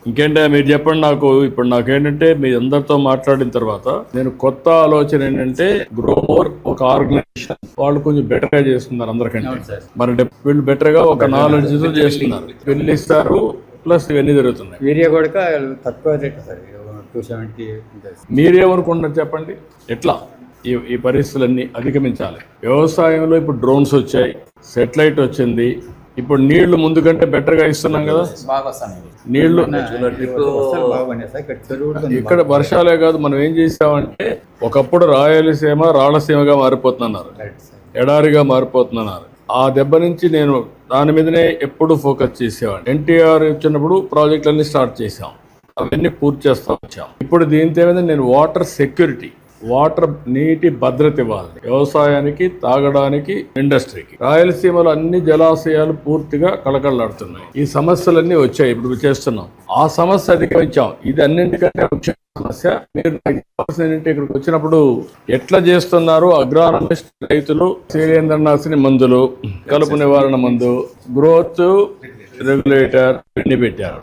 ఇంకేంటే మీరు చెప్పండి నాకు. ఇప్పుడు నాకేంటంటే మీ అందరితో మాట్లాడిన తర్వాత నేను కొత్త ఆలోచన ఏంటంటే గ్రోమోర్ ఒక ఆర్గనైజేషన్ వాళ్ళు కొంచెం బెటర్ గా చేస్తున్నారు అందరికంటే. మరి వీళ్ళు బెటర్ గా ఒక 4 జిల్లు చేస్తున్నారు, బిల్లు ఇస్తారు, ప్లస్ ఇవన్నీ జరుగుతున్నాయి. ఏరియా కూడా తక్కువ రేట్ సార్, 270. మీరేమనుకుంటున్నారు చెప్పండి, ఎట్లా ఈ పరిస్థితులన్నీ అధిగమించాలి? వ్యవసాయంలో ఇప్పుడు డ్రోన్స్ వచ్చాయి, సెటిలైట్ వచ్చింది, ఇప్పుడు నీళ్లు ముందు కంటే బెటర్ గా ఇస్తున్నాం కదా. నీళ్లు ఇక్కడ వర్షాలే కాదు, మనం ఏం చేసామంటే ఒకప్పుడు రాయలసీమ రాళ్లసీమగా మారిపోతున్నారు, ఎడారిగా మారిపోతున్నారు. ఆ దెబ్బ నుంచి నేను దాని మీదనే ఎప్పుడు ఫోకస్ చేసేవాడిని. ఎన్టీఆర్ వచ్చినప్పుడు ప్రాజెక్టులన్నీ స్టార్ట్ చేసాం, అవన్నీ పూర్తి చేస్తా వచ్చాం. ఇప్పుడు దీంతో ఏమైంది, నేను వాటర్ సెక్యూరిటీ, వాటర్ నీటి భద్రత ఇవ్వాలి వ్యవసాయానికి, తాగడానికి, ఇండస్ట్రీకి. రాయలసీమలో అన్ని జలాశయాలు పూర్తిగా కళకళలాడుతున్నాయి. ఈ సమస్యలన్నీ వచ్చాయి, ఇప్పుడు చేస్తున్నాం. ఆ సమస్య అధిగమించాం. ఇది అన్నింటికంటే ముఖ్యమైన సమస్య. మీరు ఇక్కడికి వచ్చినప్పుడు ఎట్లా చేస్తున్నారు, అగ్రానమిస్ట్ రైతులు శిలీంద్రనాశిని మందులు, కలుపు నివారణ మందు, గ్రోత్ రెగ్యులేటర్ అన్ని పెట్టారు.